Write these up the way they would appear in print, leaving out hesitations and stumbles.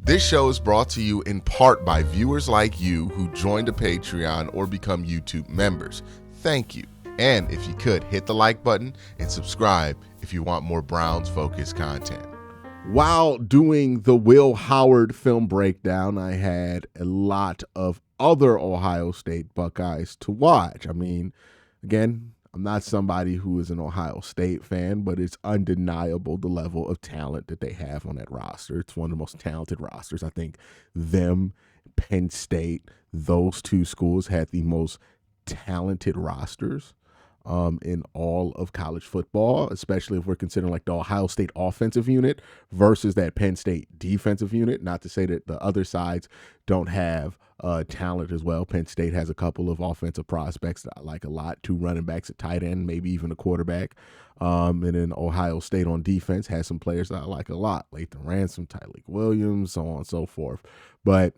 This show is brought to you in part by viewers like you who joined a Patreon or become YouTube members. Thank you. And if you could, hit the like button and subscribe if you want more Browns-focused content. While doing the Will Howard film breakdown, I had a lot of other Ohio State Buckeyes to watch. I mean, again, I'm not somebody who is an Ohio State fan, but it's undeniable the level of talent that they have on that roster. It's one of the most talented rosters. I think them, Penn State, those two schools had the most talented rosters in all of college football, especially if we're considering like the Ohio State offensive unit versus that Penn State defensive unit. Not to say that the other sides don't have talent as well. Penn State has a couple of offensive prospects that I like a lot, 2 running backs, a tight end, maybe even a quarterback. And then Ohio State on defense has some players that I like a lot, Lathan Ransom, Tyleik Williams, so on and so forth. But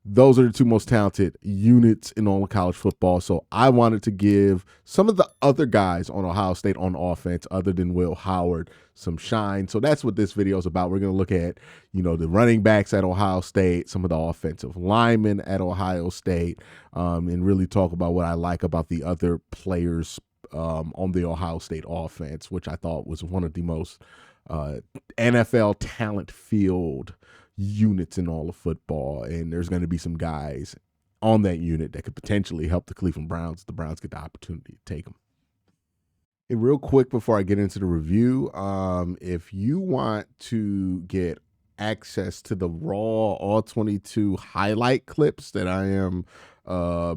those are the 2 most talented units in all of college football. So I wanted to give some of the other guys on Ohio State on offense, other than Will Howard, some shine. So that's what this video is about. We're going to look at, the running backs at Ohio State, some of the offensive linemen at Ohio State, and really talk about what I like about the other players on the Ohio State offense, which I thought was one of the most NFL talent field units in all of football, and there's going to be some guys on that unit that could potentially help the Cleveland Browns if the Browns get the opportunity to take them. And real quick before I get into the review, if you want to get access to the raw all 22 highlight clips that I am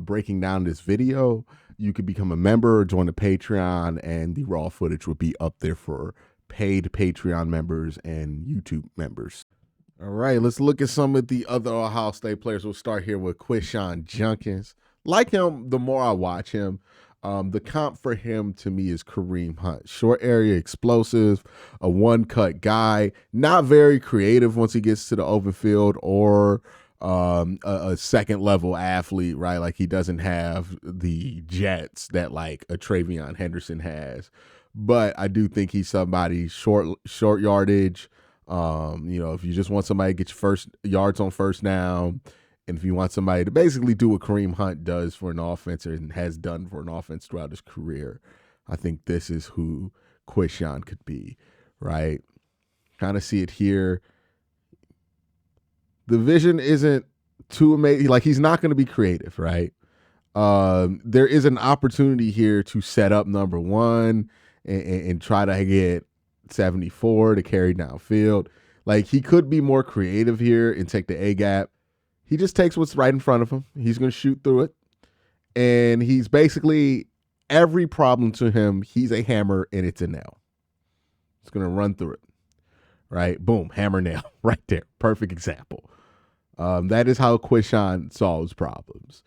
breaking down this video, you could become a member or join the Patreon, and the raw footage will be up there for paid Patreon members and YouTube members. All right, let's look at some of the other Ohio State players. We'll start here with Quincy Jenkins. Like him, the more I watch him, the comp for him to me is Kareem Hunt. Short area explosive, a one-cut guy, not very creative once he gets to the open field or a second-level athlete, right? Like he doesn't have the jets that like a Travion Henderson has. But I do think he's somebody short yardage. If you just want somebody to get your first yards on first down, and if you want somebody to basically do what Kareem Hunt does for an offense and has done for an offense throughout his career, I think this is who Quincy could be, right? Kind of see it here. The vision isn't too amazing. Like, he's not going to be creative, right? There is an opportunity here to set up number one and try to get 74 to carry downfield. Like, he could be more creative here and take the A gap. He just takes what's right in front of him. He's going to shoot through it. And he's basically, every problem to him, he's a hammer and it's a nail. He's going to run through it. Right? Boom, hammer, nail. Right there. Perfect example. That is how Quincy solves problems.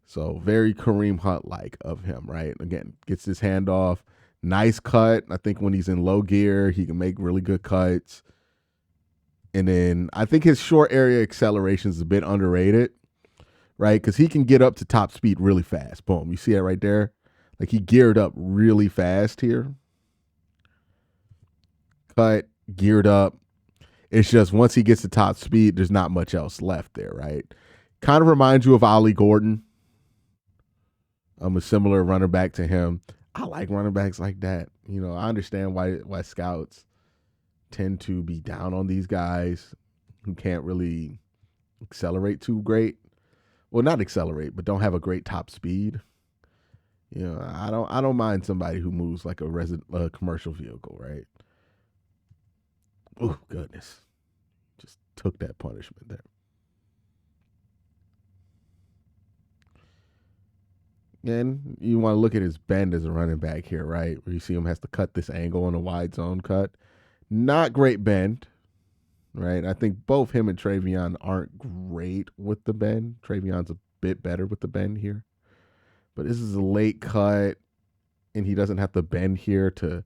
So very Kareem Hunt-like of him, right? Again, gets his hand off. Nice cut. I think when he's in low gear, he can make really good cuts. And then I think his short area acceleration is a bit underrated, right? Because he can get up to top speed really fast. Boom. You see that right there? Like, he geared up really fast here. Cut, geared up. It's just once he gets to top speed, there's not much else left there, right? Kind of reminds you of Ollie Gordon. I'm a similar runner back to him. I like running backs like that. I understand why scouts tend to be down on these guys who can't really accelerate too great. Well, not accelerate, but don't have a great top speed. I don't mind somebody who moves like a commercial vehicle, right? Oh, goodness. Just took that punishment there. And you want to look at his bend as a running back here, right? Where you see him has to cut this angle on a wide zone cut. Not great bend, right? I think both him and Travion aren't great with the bend. Travion's a bit better with the bend here. But this is a late cut, and he doesn't have to bend here to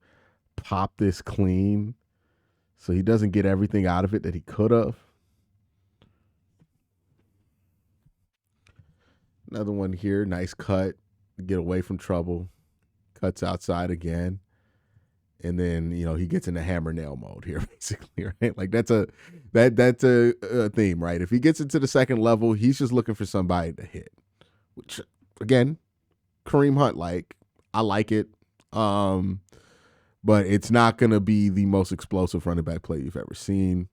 pop this clean. So he doesn't get everything out of it that he could have. Another one here, nice cut, get away from trouble, cuts outside again. And then, he gets into hammer nail mode here, basically, right? Like that's a theme, right? If he gets into the second level, he's just looking for somebody to hit. Which, again, Kareem Hunt, I like it. But it's not gonna be the most explosive running back play you've ever seen.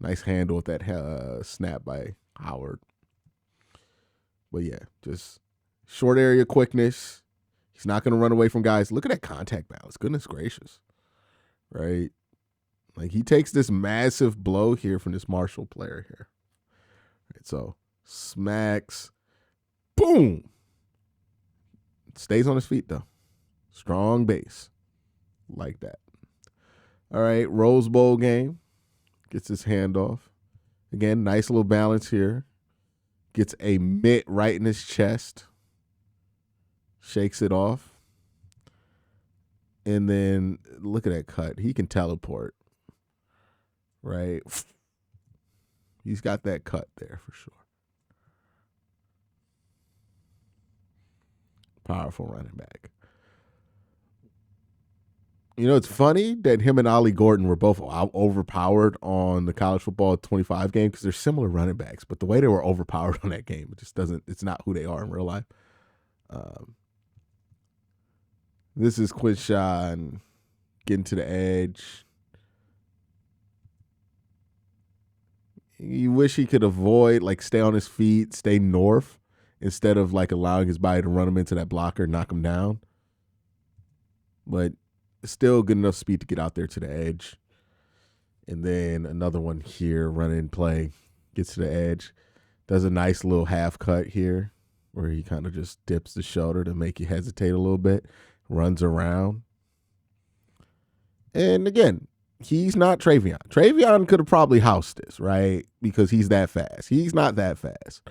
Nice handle with that snap by Howard. But yeah, just short area quickness. He's not going to run away from guys. Look at that contact balance. Goodness gracious. Right? Like, he takes this massive blow here from this Marshall player here. Right, so, smacks. Boom. Stays on his feet, though. Strong base. Like that. All right, Rose Bowl game. Gets his handoff. Again, nice little balance here. Gets a mitt right in his chest. Shakes it off. And then look at that cut. He can teleport. Right? He's got that cut there for sure. Powerful running back. It's funny that him and Ollie Gordon were both overpowered on the college football 25 game because they're similar running backs, but the way they were overpowered on that game, it's not who they are in real life. This is Quincy getting to the edge. You wish he could avoid, stay on his feet, stay north, instead of, allowing his body to run him into that blocker and knock him down. But still good enough speed to get out there to the edge. And then another one here, run in play, gets to the edge. Does a nice little half cut here where he kind of just dips the shoulder to make you hesitate a little bit. Runs around. And again, he's not Travion. Travion could have probably housed this, right? Because he's that fast. He's not that fast.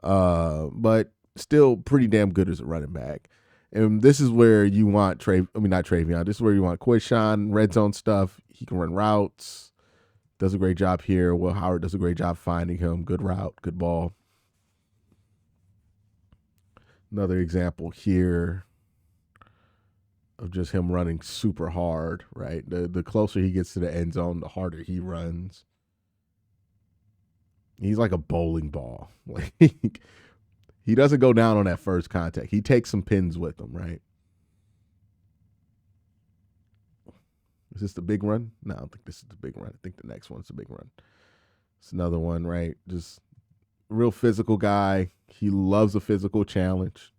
But still pretty damn good as a running back. And this is where you want not Travion. This is where you want Quincy, red zone stuff. He can run routes. Does a great job here. Will Howard does a great job finding him. Good route, good ball. Another example here of just him running super hard, right? The closer he gets to the end zone, the harder he runs. He's like a bowling ball. He doesn't go down on that first contact. He takes some pins with him, right? Is this the big run? No, I don't think this is the big run. I think the next one's the big run. It's another one, right? Just real physical guy. He loves a physical challenge.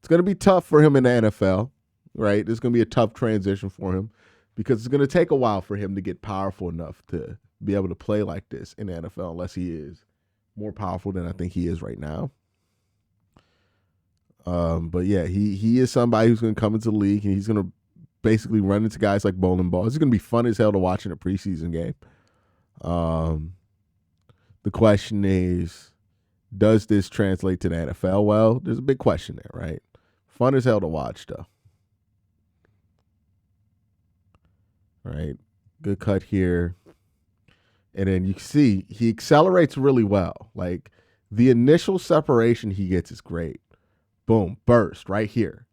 It's going to be tough for him in the NFL, right? There's going to be a tough transition for him because it's going to take a while for him to get powerful enough to be able to play like this in the NFL unless he is more powerful than I think he is right now. But yeah, he is somebody who's going to come into the league and he's going to basically run into guys like bowling balls. It's going to be fun as hell to watch in a preseason game. The question is, does this translate to the NFL? Well, there's a big question there, right? Fun as hell to watch, though. Right? Good cut here. And then you see he accelerates really well. The initial separation he gets is great. Boom, burst right here.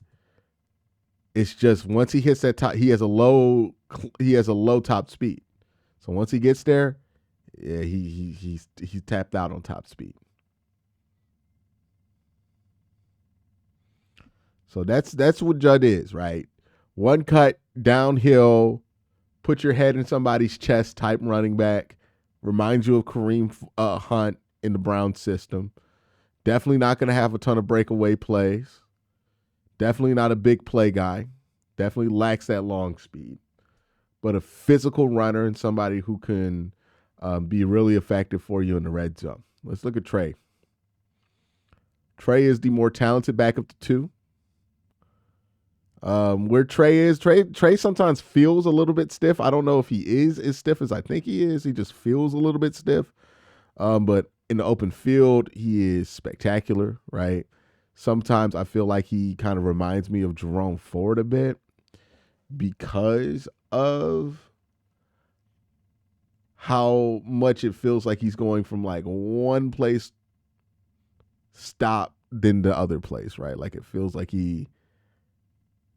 It's just once he hits that top, he has a low top speed. So once he gets there, yeah, he's tapped out on top speed. So that's what Judd is, right? One cut downhill, put your head in somebody's chest type running back. Reminds you of Kareem Hunt in the Brown system. Definitely not going to have a ton of breakaway plays. Definitely not a big play guy. Definitely lacks that long speed. But a physical runner and somebody who can be really effective for you in the red zone. Let's look at Trey. Trey is the more talented backup to two. Where Trey is, Trey sometimes feels a little bit stiff. I don't know if he is as stiff as I think he is. He just feels a little bit stiff. But in the open field, he is spectacular, right? Sometimes I feel like he kind of reminds me of Jerome Ford a bit because of how much it feels like he's going from one place stop then the other place, right? It feels like he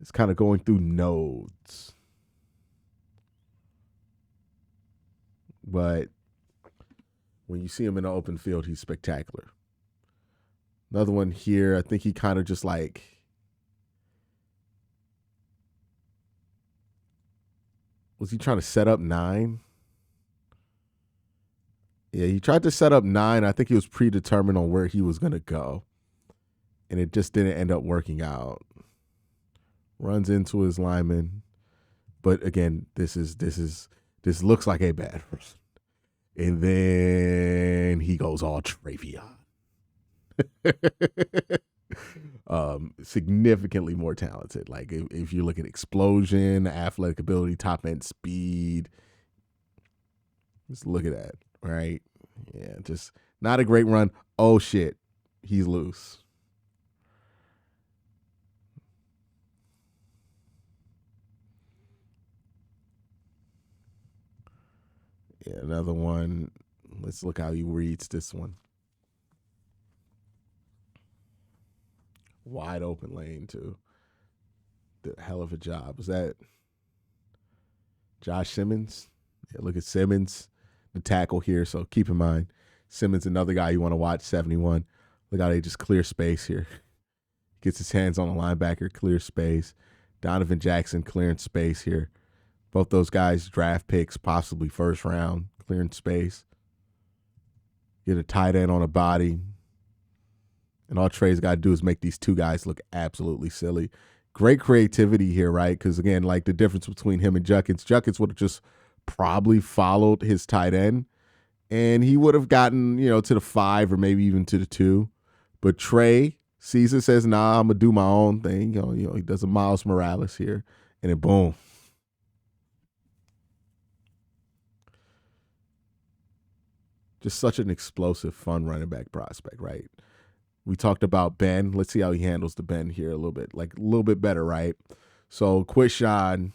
is kind of going through nodes. but when you see him in the open field, he's spectacular. Another one here, I think he kind of just like, was he trying to set up 9? Yeah, he tried to set up 9. I think he was predetermined on where he was going to go, and it just didn't end up working out. Runs into his lineman, but again, this looks like a bad run. And then he goes all Travion. Significantly more talented. Like if you look at explosion, athletic ability, top end speed, just look at that, right? Yeah, just not a great run. Oh shit, he's loose. Yeah, another one. Let's look how he reads this one. Wide open lane too. The hell of a job. Was that Josh Simmons? Yeah, look at Simmons, the tackle here. So keep in mind, Simmons, another guy you want to watch, 71. Look how they just clear space here. Gets his hands on the linebacker, clear space. Donovan Jackson clearing space here. Both those guys draft picks, possibly first round, clearing space. Get a tight end on a body. And all Trey's got to do is make these two guys look absolutely silly. Great creativity here, right? Because, again, like the difference between him and Juckins would have just probably followed his tight end, and he would have gotten, to the 5 or maybe even to the 2. But Trey sees it, says, nah, I'm going to do my own thing. He does a Miles Morales here, and then boom. Just such an explosive, fun running back prospect, right? We talked about Ben. Let's see how he handles the Ben here a little bit. Like a little bit better, right? So Quishon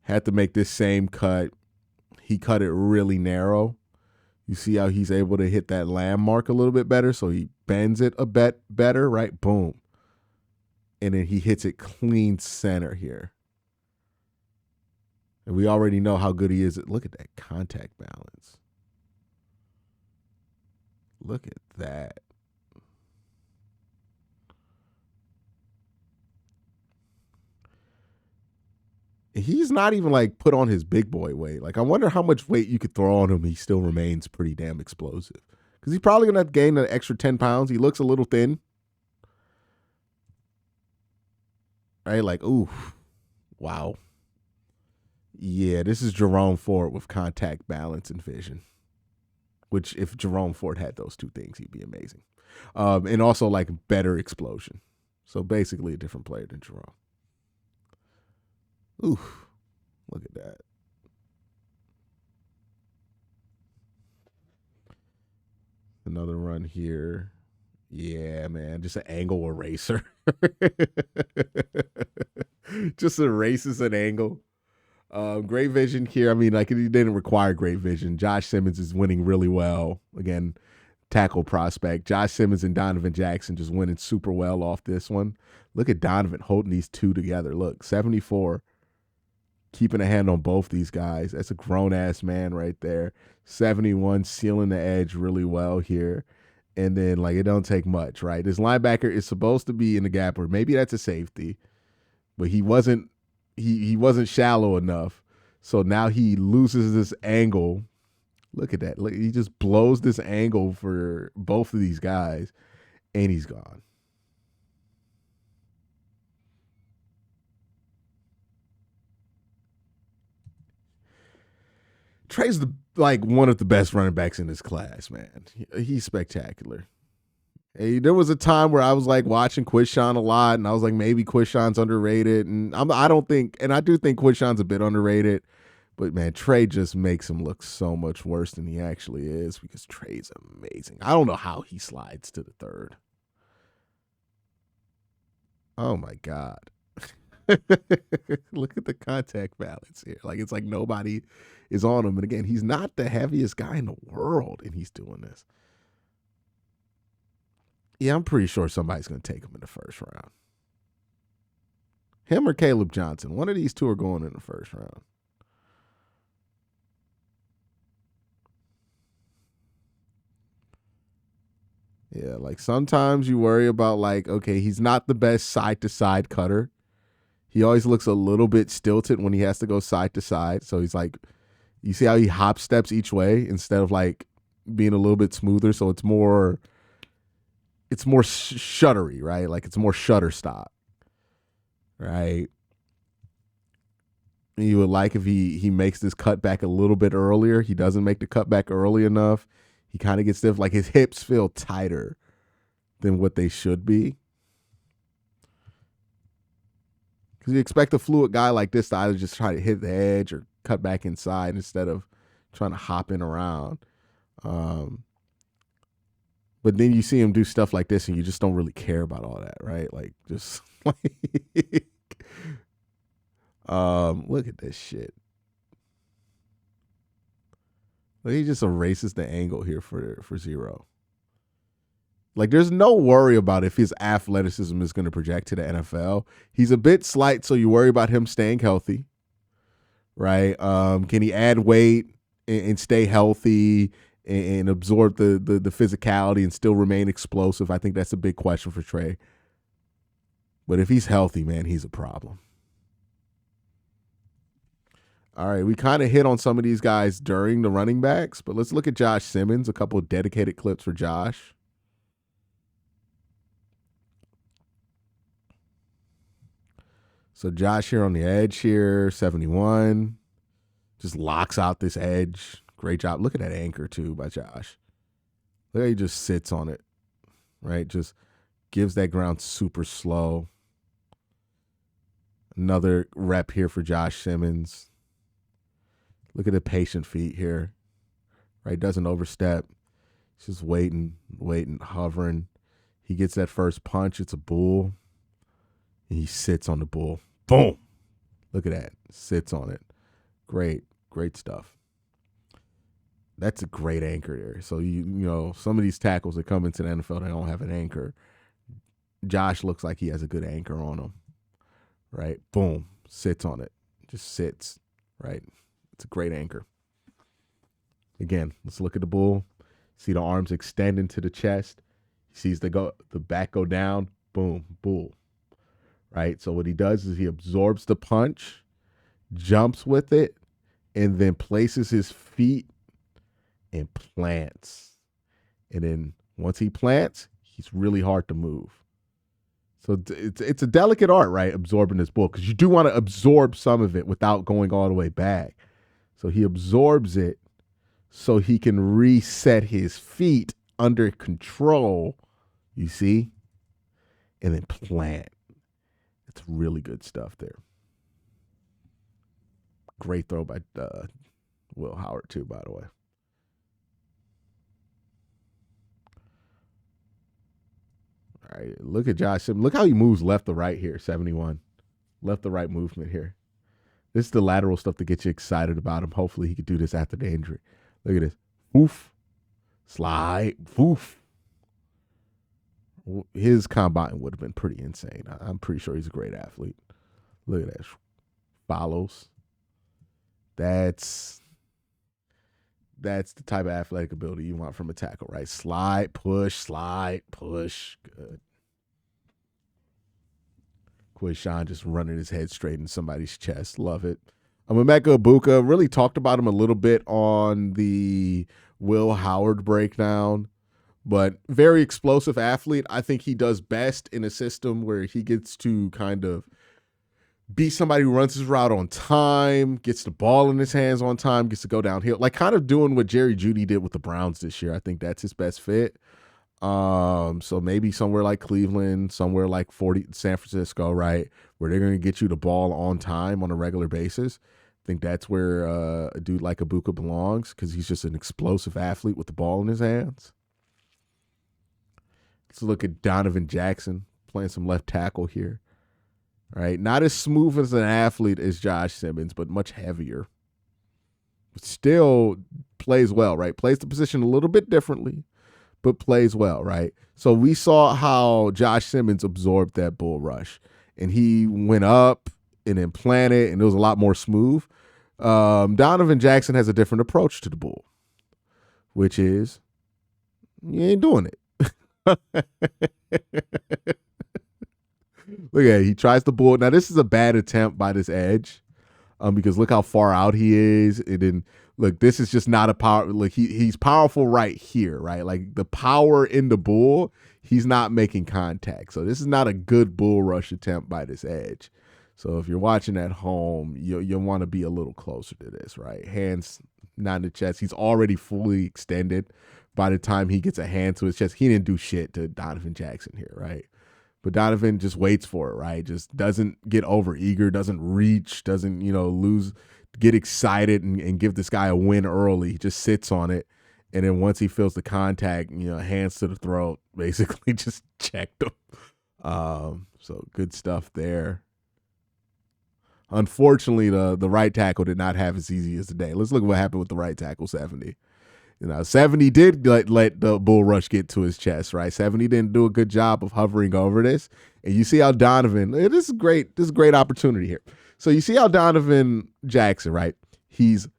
had to make this same cut. He cut it really narrow. You see how he's able to hit that landmark a little bit better. So he bends it a bit better, right? Boom. And then he hits it clean center here. And we already know how good he is. Look at that contact balance. Look at that. He's not even like put on his big boy weight. Like I wonder how much weight you could throw on him. He still remains pretty damn explosive. Because he's probably going to gain an extra 10 pounds. He looks a little thin. Right? Like, ooh. Wow. Yeah, this is Jerome Ford with contact balance and vision. Which, if Jerome Ford had those two things, he'd be amazing. And also, like, better explosion. So, basically, a different player than Jerome. Ooh, look at that. Another run here. Yeah, man, just an angle eraser. Just erases an angle. Great vision here. I mean, like, it didn't require great vision. Josh Simmons is winning really well. Again, tackle prospect. Josh Simmons and Donovan Jackson just winning super well off this one. Look at Donovan holding these two together. Look, 74. Keeping a hand on both these guys. That's a grown-ass man right there. 71, sealing the edge really well here. And then, like, it don't take much, right? This linebacker is supposed to be in the gap, or maybe that's a safety, but he wasn't shallow enough. So now he loses this angle. Look at that. Look, he just blows this angle for both of these guys, and he's gone. Trey's one of the best running backs in this class, man. He's spectacular. Hey, there was a time where I was like watching Quishon a lot, and I was like, maybe Quishon's underrated, and I do think Quishon's a bit underrated, but man, Trey just makes him look so much worse than he actually is because Trey's amazing. I don't know how he slides to the 3rd. Oh my God. Look at the contact balance here. Like, it's like nobody is on him. And again, he's not the heaviest guy in the world, and he's doing this. Yeah, I'm pretty sure somebody's going to take him in the 1st round. Him or Caleb Johnson. One of these two are going in the 1st round. Yeah, like sometimes you worry about like, okay, he's not the best side to side cutter. He always looks a little bit stilted when he has to go side to side. So he's like, you see how he hop steps each way instead of like being a little bit smoother. So it's more shuttery, right? Like it's more shutter stop, right? You would like if he makes this cutback a little bit earlier. He doesn't make the cutback early enough. He kind of gets stiff. Like his hips feel tighter than what they should be. Because you expect a fluid guy like this to either just try to hit the edge or cut back inside instead of trying to hop in around. But then you see him do stuff like this and you just don't really care about all that, right? Like just like look at this shit. He just erases the angle here for 0. Like there's no worry about if his athleticism is going to project to the NFL. He's a bit slight, so you worry about him staying healthy, right? Can he add weight and stay healthy and absorb the physicality and still remain explosive? I think that's a big question for Trey. But if he's healthy, man, he's a problem. All right, we kind of hit on some of these guys during the running backs, but let's look at Josh Simmons, a couple of dedicated clips for Josh. So Josh here on the edge here, 71. Just locks out this edge. Great job. Look at that anchor, too, by Josh. Look how he just sits on it, right? Just gives that ground super slow. Another rep here for Josh Simmons. Look at the patient feet here, right? Doesn't overstep. He's just waiting, hovering. He gets that first punch. It's a bull. And he sits on the bull. Boom. Look at that. Sits on it. Great stuff. That's a great anchor there. So, you know, some of these tackles that come into the NFL, they don't have an anchor. Josh looks like he has a good anchor on him, right? Boom. Sits on it. Just sits, right? It's a great anchor. Again, let's look at the bull. See the arms extend into the chest. He sees the back go down. Boom. Bull. Right? So what he does is he absorbs the punch, jumps with it, and then places his feet and plants. And then once he plants, he's really hard to move. So it's a delicate art, right? Absorbing this bull, because you do want to absorb some of it without going all the way back. So he absorbs it so he can reset his feet under control, you see, and then plant. It's really good stuff there. Great throw by Will Howard, too, by the way. All right, look at Josh Simmons. Look how he moves left to right here, 71. Left to right movement here. This is the lateral stuff that gets you excited about him. Hopefully he could do this after the injury. Look at this. Woof. Slide. Woof. His combine would have been pretty insane. I'm pretty sure he's a great athlete. Look at that. Follows. That's the type of athletic ability you want from a tackle, right? Slide, push. Good. Quincy just running his head straight in somebody's chest. Love it. Emeka Egbuka, really talked about him a little bit on the Will Howard breakdown, but very explosive athlete. I think he does best in a system where he gets to kind of be somebody who runs his route on time, gets the ball in his hands on time, gets to go downhill, like kind of doing what Jerry Jeudy did with the Browns this year. I think that's his best fit. So maybe somewhere like Cleveland, somewhere like San Francisco, right, where they're going to get you the ball on time on a regular basis. I think that's where a dude like Egbuka belongs, because he's just an explosive athlete with the ball in his hands. Let's look at Donovan Jackson playing some left tackle here. Right, not as smooth as an athlete as Josh Simmons, but much heavier. But still plays well, right? Plays the position a little bit differently, but plays well, right? So we saw how Josh Simmons absorbed that bull rush, and he went up and then planted, and it was a lot more smooth. Donovan Jackson has a different approach to the bull, which is you ain't doing it. Look at it. He tries to bull. Now this is a bad attempt by this edge, because look how far out he is. And then look, this is just not a power. Like he's powerful right here, right? Like the power in the bull, he's not making contact. So this is not a good bull rush attempt by this edge. So if you're watching at home, you'll want to be a little closer to this, right? Hands not in the chest. He's already fully extended by the time he gets a hand to his chest. He didn't do shit to Donovan Jackson here, right? But Donovan just waits for it, right? Just doesn't get over eager, doesn't reach, doesn't, lose, get excited and give this guy a win early. He just sits on it. And then once he feels the contact, hands to the throat, basically just checked him. So good stuff there. Unfortunately, the right tackle did not have as easy as today. Let's look at what happened with the right tackle, 70. 70 did let the bull rush get to his chest, right? 70 didn't do a good job of hovering over this. And you see how Donovan, this is great. This is a great opportunity here. So you see how Donovan Jackson, right? He's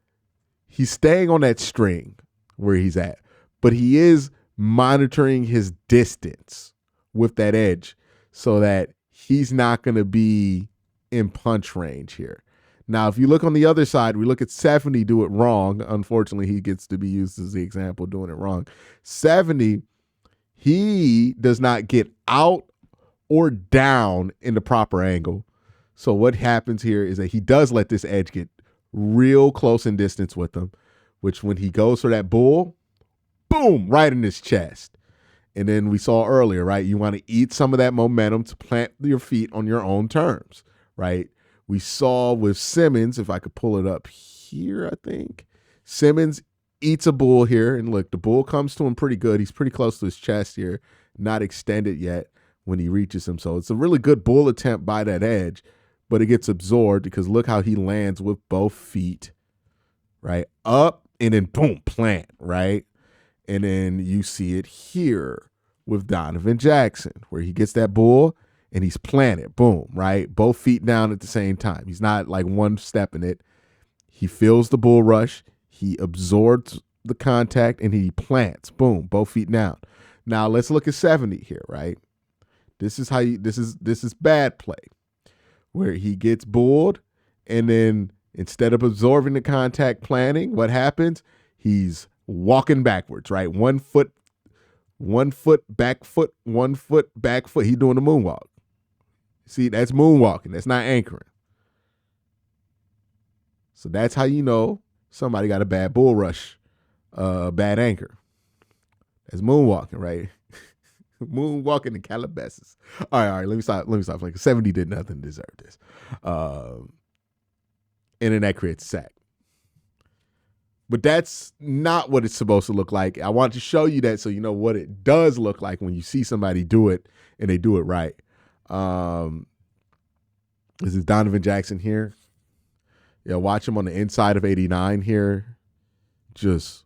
staying on that string where he's at, but he is monitoring his distance with that edge so that he's not going to be in punch range here. Now, if you look on the other side, we look at 70 do it wrong. Unfortunately, he gets to be used as the example doing it wrong. 70, he does not get out or down in the proper angle. So what happens here is that he does let this edge get real close in distance with him, which when he goes for that bull, boom, right in his chest. And then we saw earlier, right? You want to eat some of that momentum to plant your feet on your own terms, right? We saw with Simmons, if I could pull it up here, I think. Simmons eats a bull here. And look, the bull comes to him pretty good. He's pretty close to his chest here, not extended yet when he reaches him. So it's a really good bull attempt by that edge, but it gets absorbed because look how he lands with both feet, right? Up and then boom, plant, right? And then you see it here with Donovan Jackson where he gets that bull and he's planted, boom, right? Both feet down at the same time. He's not like one step in it. He feels the bull rush. He absorbs the contact and he plants, boom, both feet down. Now let's look at 70 here, right? This is how this is bad play where he gets bulled and then instead of absorbing the contact planting, what happens? He's walking backwards, right? One foot, back foot, 1 foot, back foot. He's doing the moonwalk. See, that's moonwalking. That's not anchoring. So that's how you know somebody got a bad bull rush, bad anchor. That's moonwalking, right? Moonwalking in Calabasas. All right. Let me stop. Like 70 did nothing to deserve this. And then that creates a sack. But that's not what it's supposed to look like. I want to show you that so you know what it does look like when you see somebody do it and they do it right. This is Donovan Jackson here. Yeah, watch him on the inside of 89 here. Just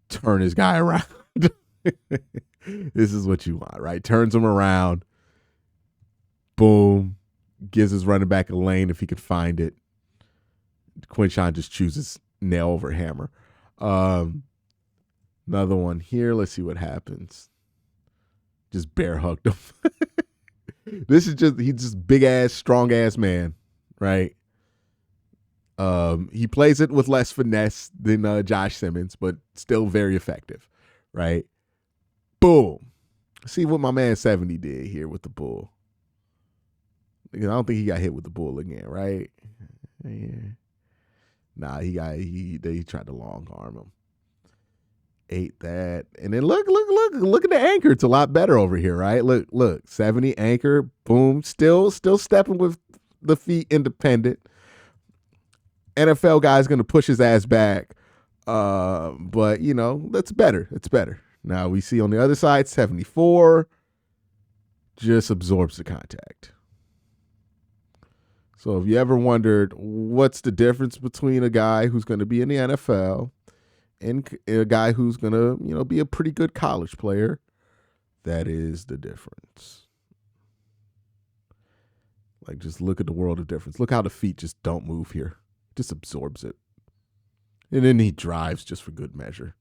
turn his guy around. This is what you want, right? Turns him around. Boom. Gives his running back a lane if he could find it. Quincy just chooses nail over hammer. Another one here. Let's see what happens. Just bear hugged him. He's just big ass, strong ass man, right? He plays it with less finesse than Josh Simmons, but still very effective, right? Boom. See what my man 70 did here with the bull. I don't think he got hit with the bull again, right? Yeah. Nah, he tried to long arm him. Ate that. And then look at the anchor. It's a lot better over here, right? Look, 70 anchor, boom, still stepping with the feet independent. NFL guy's going to push his ass back. But, that's better. It's better. Now we see on the other side, 74 just absorbs the contact. So if you ever wondered what's the difference between a guy who's going to be in the NFL and a guy who's going to, be a pretty good college player, that is the difference. Like, just look at the world of difference. Look how the feet just don't move here. Just absorbs it. And then he drives just for good measure.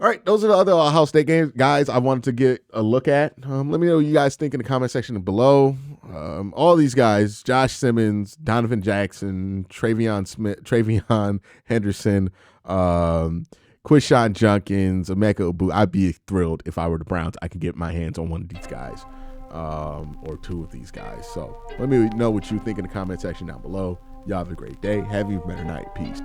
All right, those are the other Ohio State games, guys, I wanted to get a look at. Let me know what you guys think in the comment section below. All these guys, Josh Simmons, Donovan Jackson, Travion Henderson, Quinshon Junkins, Emeka Obu. I'd be thrilled if I were the Browns. I could get my hands on one of these guys or two of these guys. So let me know what you think in the comment section down below. Y'all have a great day. Have a better night. Peace.